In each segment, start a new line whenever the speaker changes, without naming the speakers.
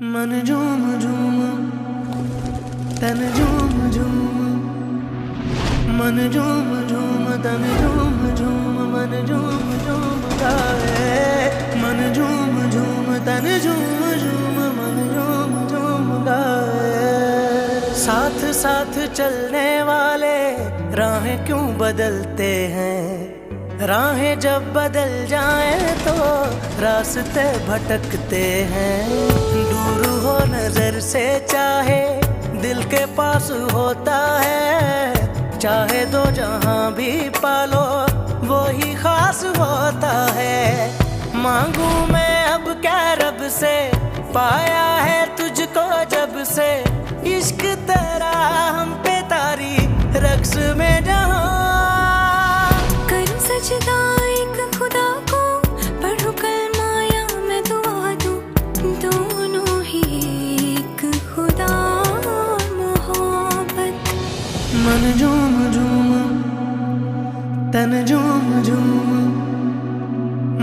मन झूम झूम तन झूम झूम, मन झूम झूम तन झूम झूम, मन झूम झूम गाए। मन झूम झूम तन झूम झूम, मन झूम झूम गाए। साथ साथ चलने वाले राहें क्यों बदलते हैं, राहें जब बदल जाएं तो रास्ते भटकते हैं। दूर हो नजर से चाहे दिल के पास होता है, चाहे दो जहां भी पालो वो ही खास होता है। मांगू मैं अब क्या रब से, पाया है तुझको जब से, इश्क तेरा हम पे तारी रक्स में जहां।
करूं सजदा एक खुदा को, पढ़ूं कलमा या मैं दुआ दूं, दोनों ही एक खुदा मोहब्बत।
मन झूम झूम तन झूम झूम,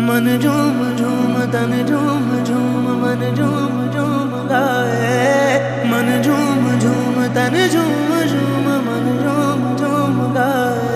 मन झूम झूम तन झूम झूम, मन झूम झूम गाए। मन झूम झूम तन झूम झूम, मन झूम झूम गाए।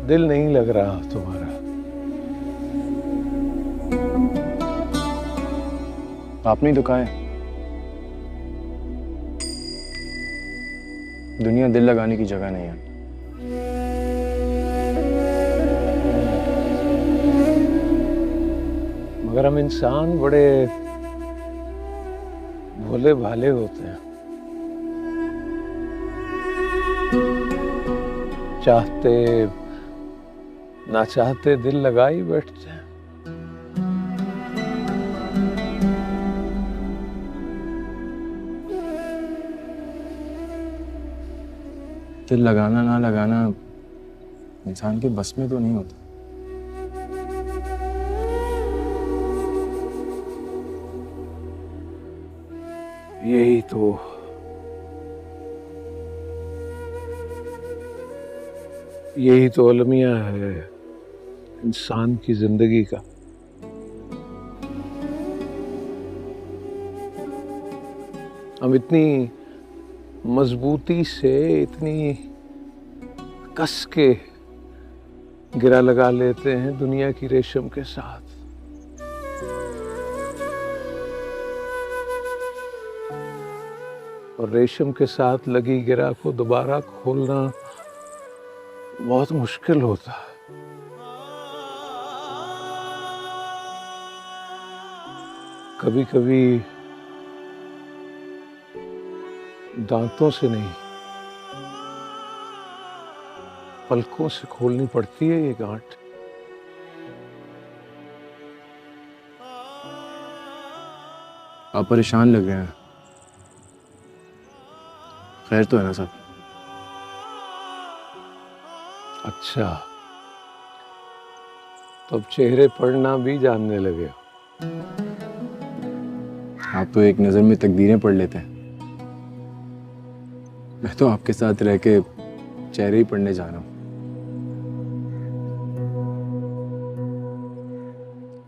दिल नहीं लग रहा तुम्हारा।
आपने तो कहा है दुनिया दिल लगाने की जगह नहीं है।
मगर हम इंसान बड़े भोले भाले होते हैं, चाहते ना चाहते दिल लगा ही बैठते हैं।
दिल लगाना ना लगाना इंसान के बस में तो नहीं होता।
यही तो अलमिया है इंसान की जिंदगी का। हम इतनी मजबूती से, इतनी कस के गिरा लगा लेते हैं दुनिया की रेशम के साथ। और रेशम के साथ लगी गिरा को दोबारा खोलना बहुत मुश्किल होता है। कभी कभी दांतों से नहीं, पलकों से खोलनी पड़ती है ये गांठ।
आप परेशान लग रहे हैं, खैर तो है ना सब?
अच्छा, तो अब चेहरे पढ़ना भी जानने लगे हो।
आप तो एक नजर में तकदीरें पढ़ लेते हैं। मैं तो आपके साथ रह के चेहरे ही पढ़ने जा रहा हूं।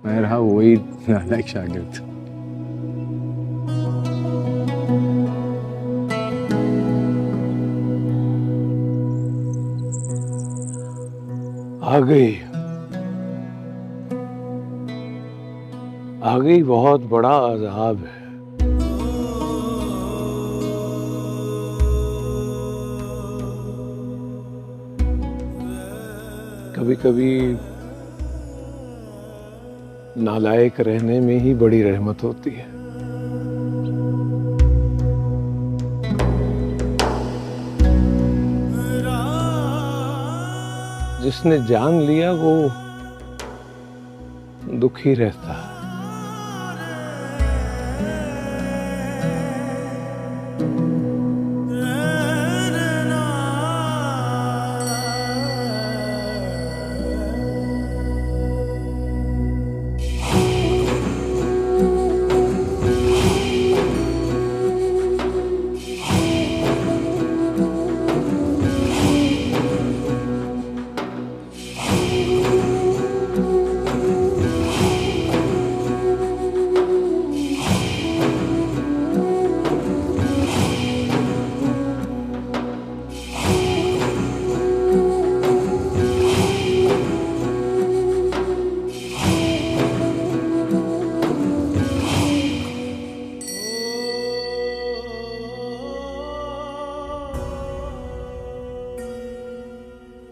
मैं रहा वही नालायक शागिर्द।
आ गई बहुत बड़ा अज़ाब है। कभी कभी नालायक रहने में ही बड़ी रहमत होती है। जिसने जान लिया वो दुखी रहता।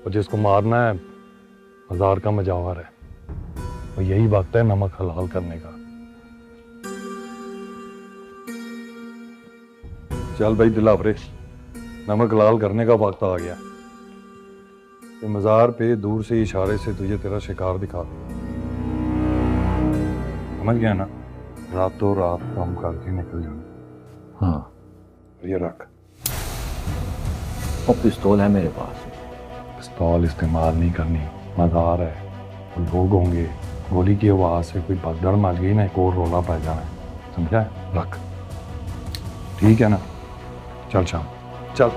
और जिसको मारना है मजार का मजावर है, और यही वक्त है नमक हलाल करने का। चल भाई दिलावरे, नमक हलाल करने का वक्त आ गया। ये मजार पे दूर से इशारे से तुझे तेरा शिकार दिखा दे, समझ गया ना? रातों रात काम करके निकल जाना।
हाँ,
ये रख।
और पिस्तौल है मेरे पास।
पिस्तौल इस्तेमाल नहीं करनी, मजार है, लोग होंगे, गोली की आवाज से कोई भगदड़ मच गई ना, एक और रोला पै जाना है, समझा? रख, ठीक है ना? चल शाम, चल।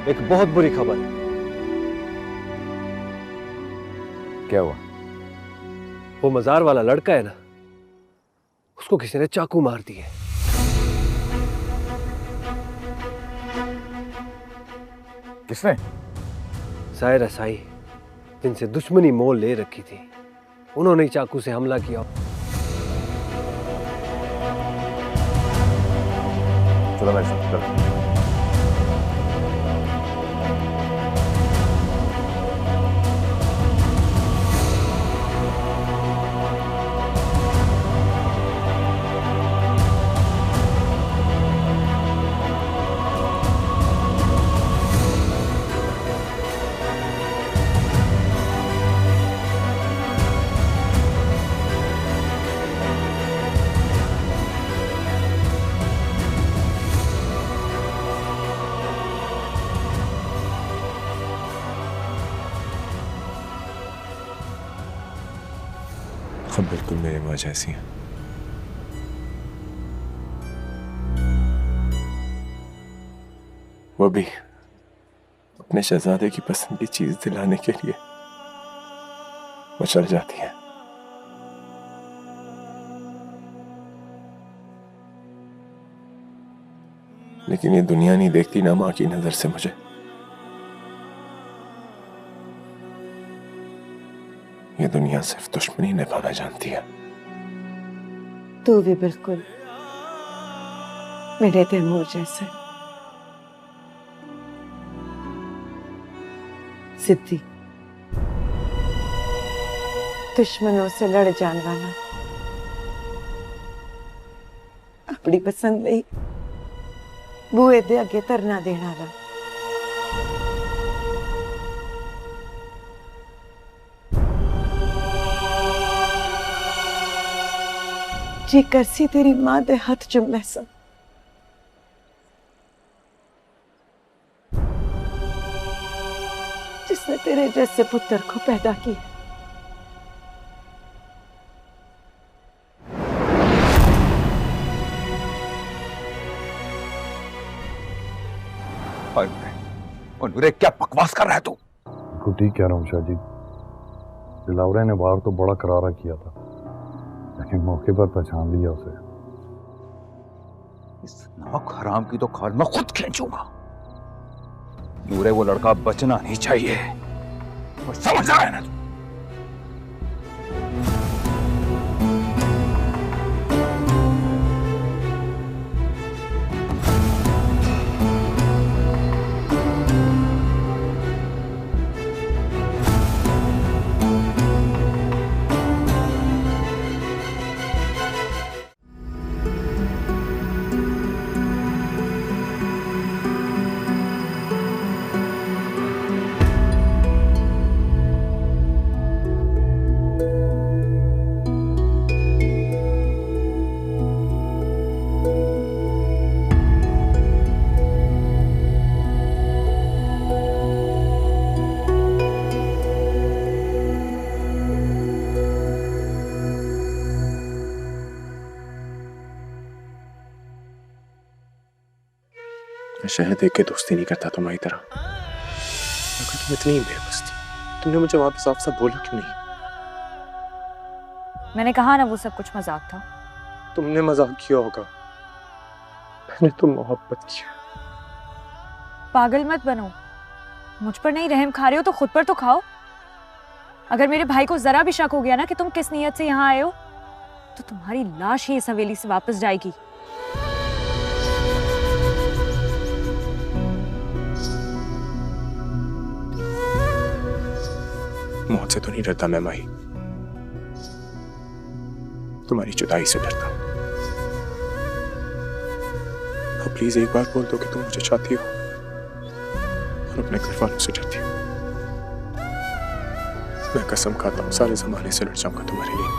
एक बहुत बुरी खबर है।
क्या हुआ?
वो मजार वाला लड़का है ना, उसको किसी ने चाकू मार दिए।
किसने?
सायरा साई, जिनसे दुश्मनी मोल ले रखी थी, उन्होंने ही चाकू से हमला किया।
चलो मेरे साथ, चलो।
अब बिल्कुल मेरी माँ जैसी है। वो भी अपने शहजादे की पसंद की चीज दिलाने के लिए वो चल जाती है। लेकिन ये दुनिया नहीं देखती ना माँ की नजर से मुझे। ये दुनिया सिर्फ दुश्मनी निभाना जानती है।
तू भी बिल्कुल मेरे तैमूर जैसे सिद्धि, दुश्मनों से लड़ जाने वाला, अपनी पसंद नहीं बूए दे अगे धरना देने वाला। जी करसी तेरी मां दे हाथ चुम सा, जिसने तेरे जैसे पुत्र को पैदा किया।
और नूरे क्या बकवास कर रहा है तू?
बिल्कुल ठीक कह रहा हूँ शाह जी। दिलावरे ने बाहर तो बड़ा करारा किया था, लेकिन मौके पर पहचान लिया उसे।
इस नाक हराम की तो खाल मैं खुद खींचूंगा। नूरे वो लड़का बचना नहीं चाहिए, और समझ रहा है ना तू?
शहर देख के दोस्ती नहीं करता तुम्हारी तरह, मगर तुम इतनी बेबस थी। तुमने मुझे वापस साफ साफ बोला क्यों नहीं?
मैंने कहा ना वो सब कुछ मजाक था।
तुमने मजाक किया होगा, मैंने तो मोहब्बत किया।
पागल मत बनो, मुझ पर नहीं रहम खा रहे हो तो खुद पर तो खाओ। अगर मेरे भाई को जरा भी शक हो गया ना कि तुम किस नीयत से यहाँ आए हो, तो तुम्हारी लाश ही इस हवेली से वापस जाएगी।
मौत से तो नहीं डरता मैं माही, तुम्हारी जुदाई से डरता। अब प्लीज एक बार बोल दो कि तुम मुझे चाहती हो, और अपने घर वालों से डरती हो। मैं कसम खाता हूं सारे जमाने से लड़ जाऊंगा तुम्हारे लिए।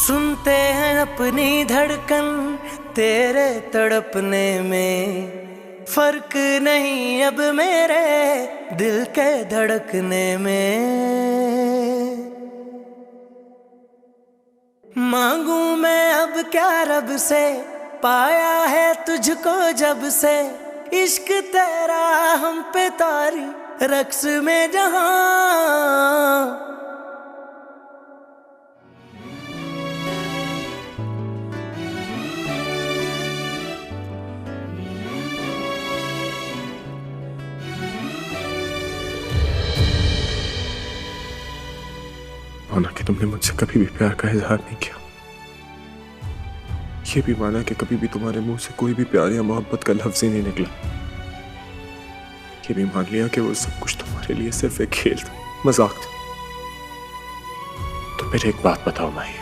सुनते हैं अपनी धड़कन तेरे तड़पने में, फर्क नहीं अब मेरे दिल के धड़कने में। मांगू मैं अब क्या रब से, पाया है तुझको जब से इश्क तेरा हम पे तारी रक्स में जहां।
माना कि तुमने मुझसे कभी भी प्यार का इजहार नहीं किया, ये भी माना कि कभी भी तुम्हारे मुंह से कोई भी प्यार या मोहब्बत का लफ्ज ही नहीं निकला। ये भी मान लिया कि वो सब कुछ तुम्हारे लिए सिर्फ एक खेल था, मजाक था। तो फिर एक बात बताओ माही,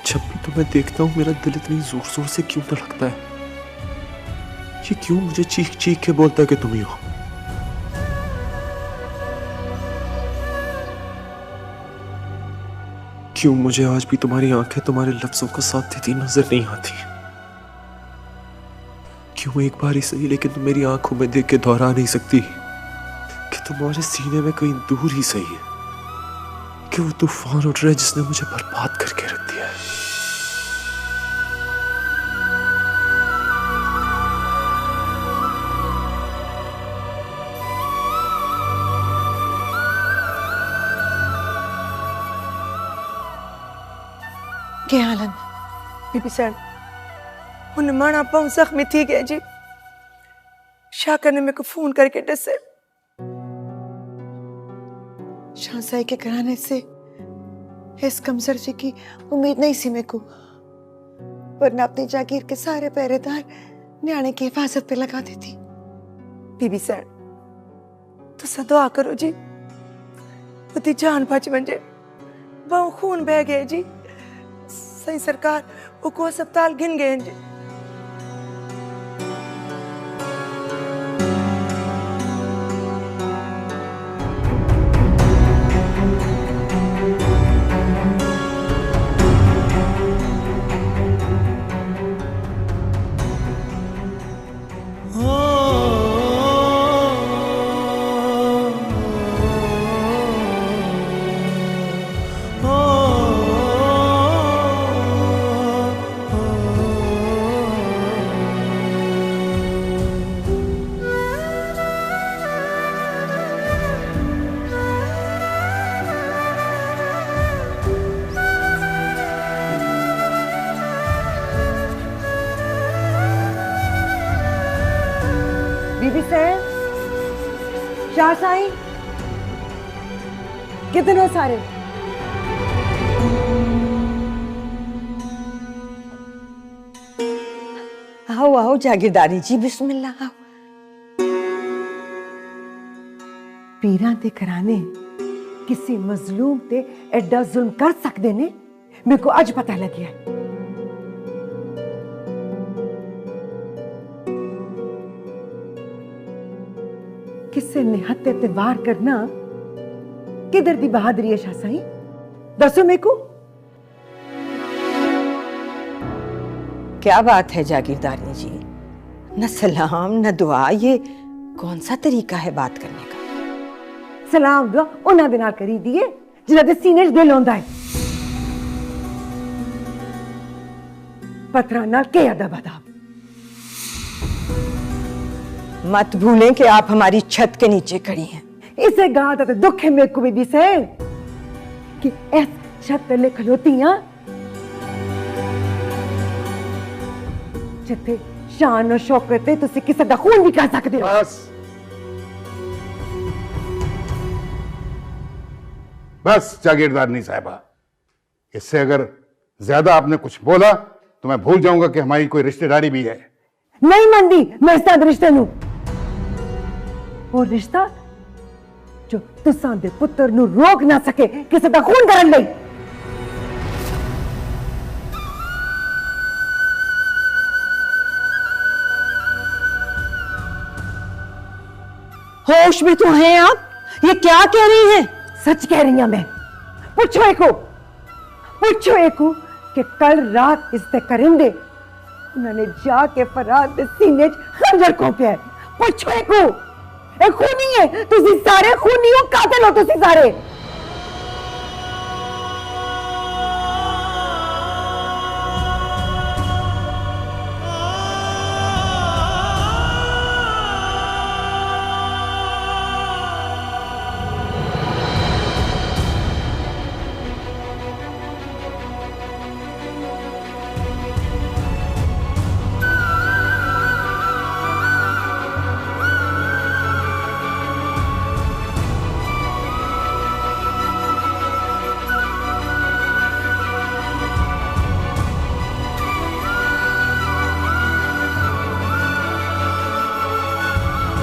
जब भी तुम्हें देखता हूं मेरा दिल इतनी जोर जोर से क्यों धड़कता है? ये क्यों मुझे चीख चीख के बोलता है कि तुम ही हो? क्यों मुझे आज भी तुम्हारी आंखें तुम्हारे लफ्जों का साथ देती नजर नहीं आती? क्यों एक बार ही सही लेकिन तुम मेरी आंखों में देख के दोहरा नहीं सकती कि तुम्हारे सीने में कहीं दूर ही सही है कि वो तूफान उठ रहा है जिसने मुझे बर्बाद करके रख दिया है।
क्या हाल है बीबी सर? उन माना पाऊं जख्मी थी गए जी। शाकर ने मेरे को फोन करके दसे शाहसाई के कराने से इस कमजोर जी की उम्मीद नहीं सी मेरे को, वरना अपनी जागीर के सारे पहरेदार न्याणे की हिफाजत पे लगा देती। बीबी सर तो सा दुआ करो जी, उती जान बच वंजे, बहु खून बह गए जी। सही सरकार वो को अस्पताल गिन गए जी। बीबी साहब, शाह साई कितने सारे? आओ आओ जागीरदारी जी, बिस्मिल्लाह। आओ। पीरां ते कराने किसी मजलूम ते एडा जुल्म कर सकते ने, मेरे को आज पता लग गया। किसे निहत्ते ते वार करना किधर दी बहादुरी है शाह साई? दसो मेरे को। क्या बात है जागीरदारी जी, न सलाम न दुआ, ये कौन सा तरीका है बात करने का? सलाम दुआ उन्हां दे नाल करी दिए जिन्हां दे सीने च दिल होंदा है, पत्थरां नाल के अदब अदाब। मत भूलें कि आप हमारी छत के नीचे खड़ी हैं। इसे गाल दा दुख है मेरे को बीबी से कि इस छत तले खलोती हां जिथे शान और शौकत है तुसी किसी दा खून भी कर सकते हो।
बस जागीरदारनी साहिबा, इससे अगर ज्यादा आपने कुछ बोला तो मैं भूल जाऊंगा कि हमारी कोई रिश्तेदारी भी है।
नहीं मनदी मैं इस तरह रिश्ते नू, वो रिश्ता जो तुसां दे पुत्र नू रोक ना सके किसी दा खून करन लई। होश में तो हैं आप? ये क्या कह रही हैं? सच कह रही हूं मैं। पूछो एको कि कल रात इससे करेंदे उन्होंने जाके फराद दे सीने च खंजर कोपिया। पूछो एको, एक खूनी है, तुसी सारे खूनी हो, कातिल हो तुसी सारे।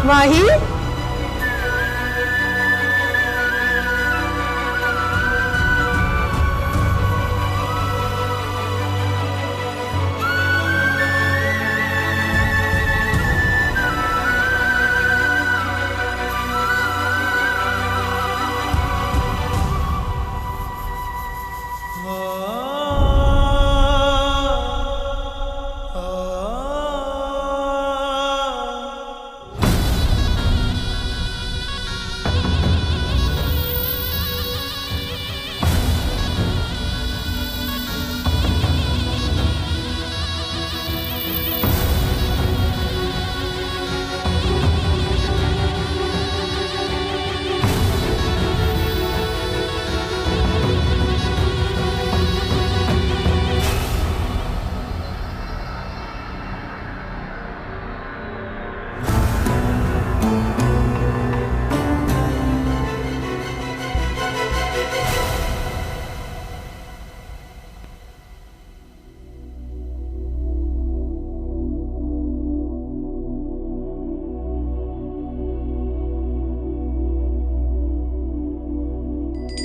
माही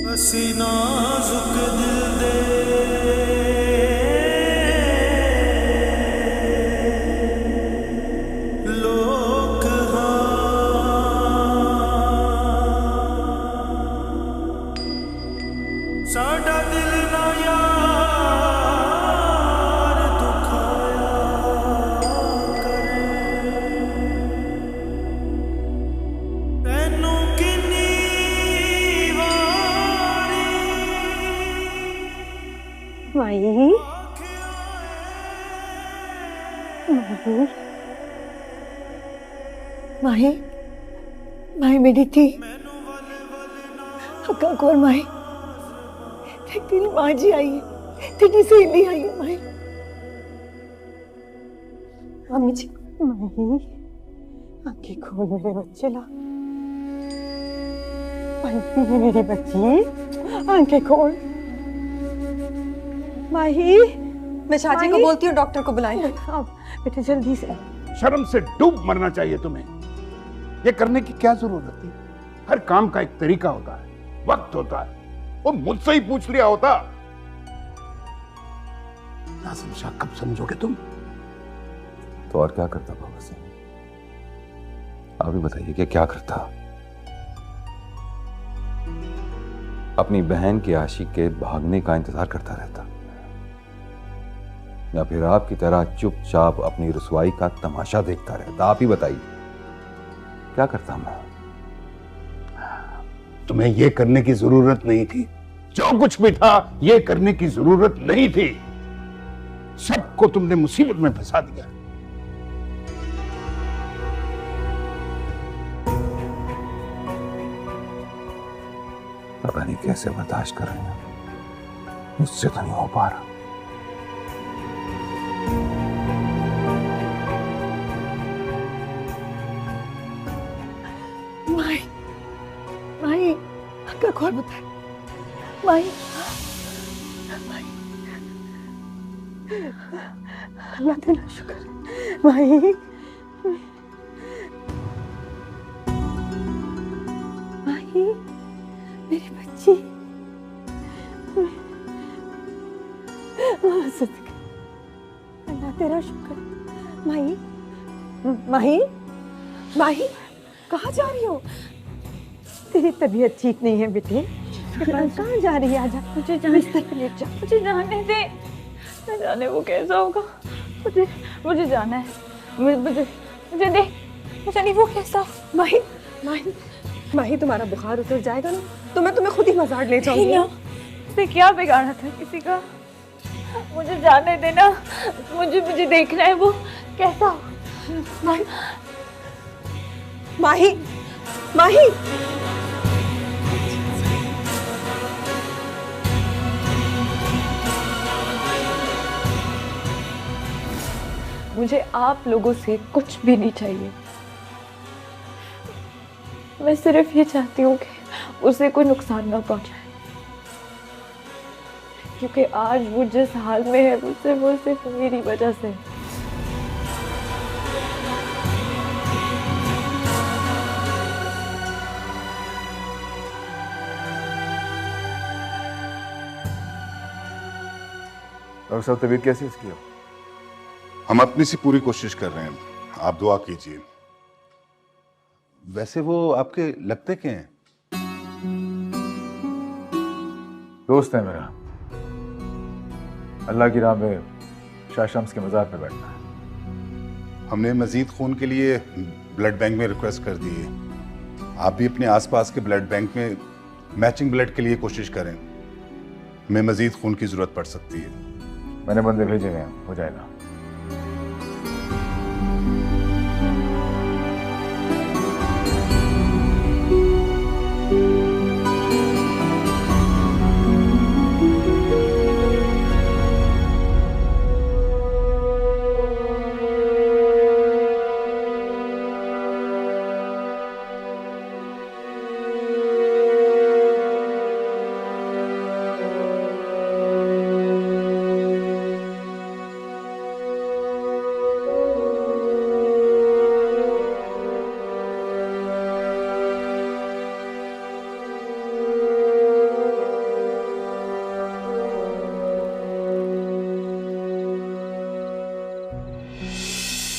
हसी नाजुक दिल दे लोग साडा दिल ना यार दुखाया करे तैनू किन्नी
माही
माही माही मेरी थी हक्का कौन माही तेरी माँ जी आई है तेरी सहेली आई है माही
अम्मी जी माही आंखें खोल मेरे बच्चे ला माही मेरी बच्ची आंखें खोल माही मैं शाजी को बोलती हूँ डॉक्टर को बुलाएं अब बेटे जल्दी से
शर्म से डूब मरना चाहिए तुम्हें। ये करने की क्या जरूरत थी? हर काम का एक तरीका होता है, वक्त होता है। वो मुझसे ही पूछ लिया होता। ना समझा कब समझोगे तुम?
तो और क्या करता बाबा से? आप भी बताइए कि क्या करता? अपनी बहन के आशिक के भागने का इंतजार करता रहता, या फिर आपकी तरह चुपचाप अपनी रुसवाई का तमाशा देखता रहता? आप ही बताइए क्या करता मैं?
तुम्हें ये करने की जरूरत नहीं थी। जो कुछ भी था ये करने की जरूरत नहीं थी। सबको तुमने मुसीबत में फंसा दिया।
पता नहीं कैसे बर्दाश्त कर रहे हैं, मुझसे तो नहीं हो पा रहा।
माही हक्का कौन बताए? माही अल्लाह तेरा शुक्र माही माही मेरी बच्ची अल्लाह तेरा शुक्र माही माही माही कहाँ जा रही हो? तेरी तबीयत ठीक नहीं है बेटे, कहाँ जा रही है? आजा मुझे जाने जा,
मुझे जाने दे। न जाने वो कैसा होगा, मुझे जाना है। मुझे दे, मुझे नहीं वो कैसा।
माही माही माही तुम्हारा बुखार उतर जाएगा ना तो मैं तुम्हें खुद ही मजार ले जाऊंगी।
उसने क्या बिगाड़ा था किसी का? मुझे जाने देना, मुझे देखना है वो कैसा।
माही माही माही
मुझे आप लोगों से कुछ भी नहीं चाहिए। मैं सिर्फ ये चाहती हूँ कि उसे कोई नुकसान ना पहुंचाए, क्योंकि आज वो जिस हाल में है वो सिर्फ मेरी वजह से।
और सब तबीयत कैसी उसकी हो?
हम अपनी सी पूरी कोशिश कर रहे हैं, आप दुआ कीजिए। वैसे वो आपके लगते क्या हैं?
दोस्त है मेरा, अल्लाह की राह में शाह शम्स के मज़ार पे बैठना है।
हमने मजीद खून के लिए ब्लड बैंक में रिक्वेस्ट कर दी है। आप भी अपने आसपास के ब्लड बैंक में मैचिंग ब्लड के लिए कोशिश करें, हमें मजीद खून की जरूरत पड़ सकती है।
मैंने बंदे भेजे हैं, हो जाएगा।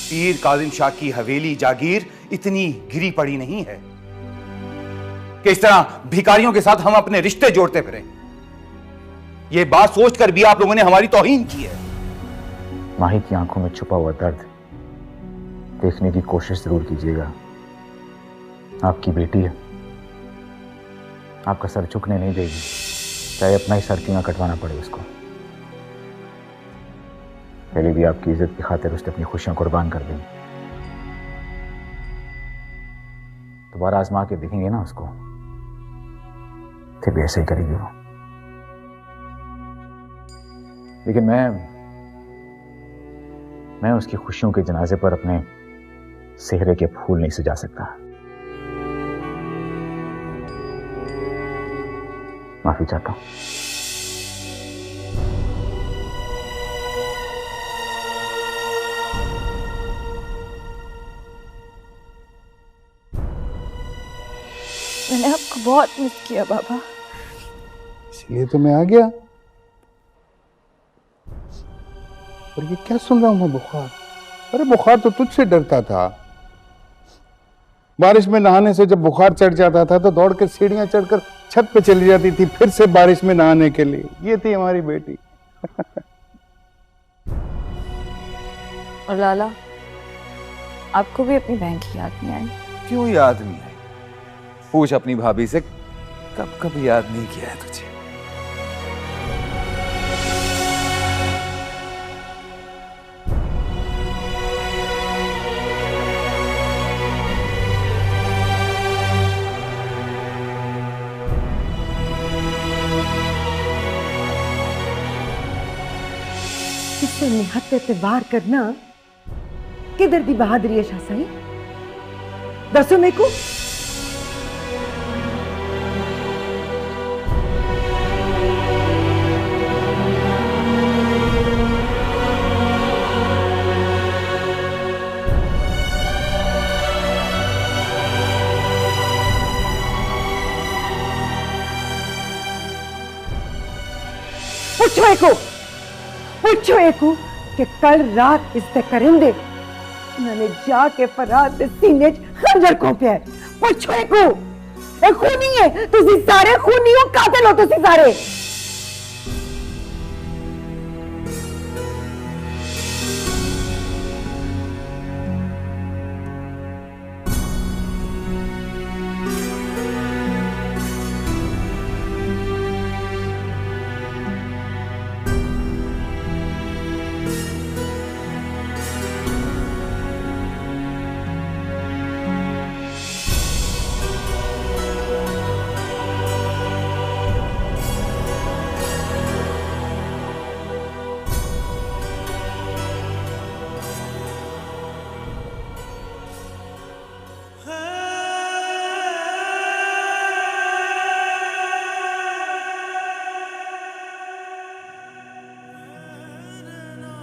पीर काजिम शाह की हवेली जागीर इतनी गिरी पड़ी नहीं है कि इस तरह भिखारियों के साथ हम अपने रिश्ते जोड़ते फिरें। यह बात सोचकर भी आप लोगों ने हमारी तौहीन की है।
माही की आंखों में छुपा हुआ दर्द देखने की कोशिश जरूर कीजिएगा। आपकी बेटी है, आपका सर झुकने नहीं देगी, चाहे अपना ही सर क्यों ना कटवाना पड़े उसको। पहले भी आपकी इज्जत की खातिर उसने अपनी खुशियां कुर्बान कर दी। दोबारा आजमा के देखेंगे ना उसको, फिर भी ऐसे ही करेगी वो। लेकिन मैं उसकी खुशियों के जनाजे पर अपने सेहरे के फूल नहीं सजा सकता। माफी चाहता हूं।
मैंने आपको बहुत मिस किया बाबा,
इसलिए तो मैं आ गया। और ये क्या सुन रहा हूं मैं? बुखार? अरे बुखार तो तुझसे डरता था। बारिश में नहाने से जब बुखार चढ़ जाता था तो दौड़ के सीढ़ियां चढ़कर छत पे चली जाती थी, फिर से बारिश में नहाने के लिए। ये थी हमारी बेटी।
और लाला, आपको भी अपनी बहन की याद नहीं आई?
क्यों याद नहीं आई? पूछ अपनी भाभी से, कब कब याद नहीं किया है तुझे?
इससे निहत पे वार करना किधर दी बहादुरी है शाह साई? दसो मेरे को। पूछो एको कि कल रात इस करेंदे उन्होंने जाके फराद दे सीने खंजर कोपिया है। पूछो एको, ए खूनी है तुसी सारे, खूनी हो, कातिल हो तुसी सारे।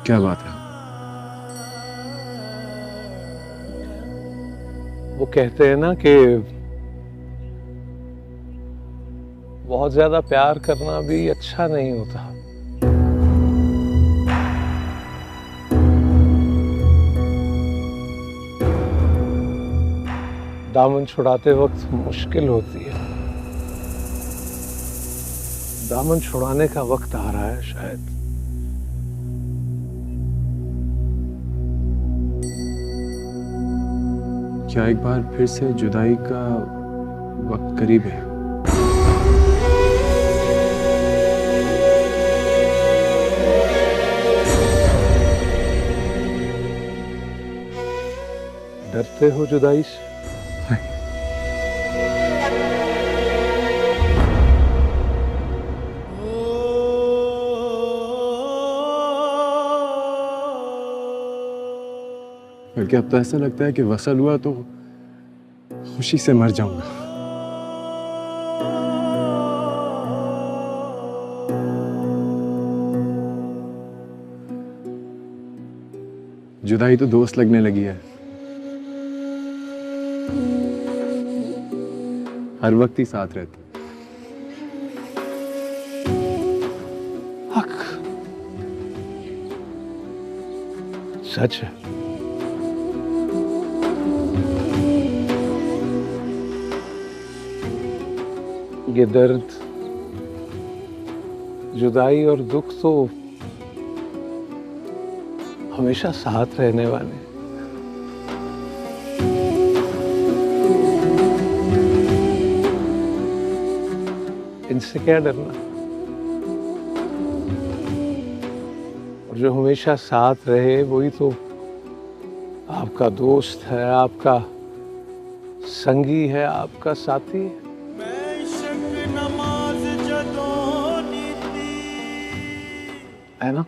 क्या बात है?
वो कहते हैं ना कि बहुत ज्यादा प्यार करना भी अच्छा नहीं होता। दामन छुड़ाते वक्त मुश्किल होती है। दामन छुड़ाने का वक्त आ रहा है शायद।
क्या एक बार फिर से जुदाई का वक्त करीब है?
डरते हो जुदाई से?
बल्कि अब तो ऐसा लगता है कि वसल हुआ तो खुशी से मर जाऊंगा। जुदाई तो दोस्त लगने लगी है, हर वक्त ही साथ रहते।
हक सच है। ये दर्द, जुदाई और दुख तो हमेशा साथ रहने वाले। इनसे क्या डरना। और जो हमेशा साथ रहे वही तो आपका दोस्त है, आपका संगी है, आपका साथी है। है ना?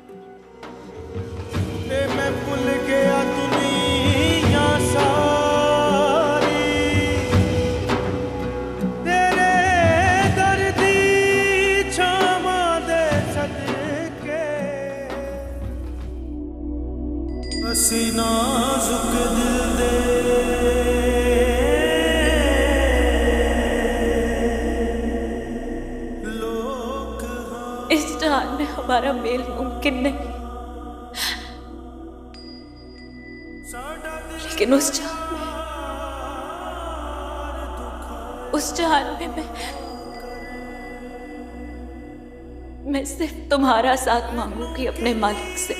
मैं भूल गया दुनिया सारी, तेरे दर्दी छामा दे सदके, असी नाजुक दिल दे
इस जहान में हमारा मेल मुमकिन नहीं, लेकिन उस जहान में मैं सिर्फ तुम्हारा साथ मांगूंगी अपने मालिक से।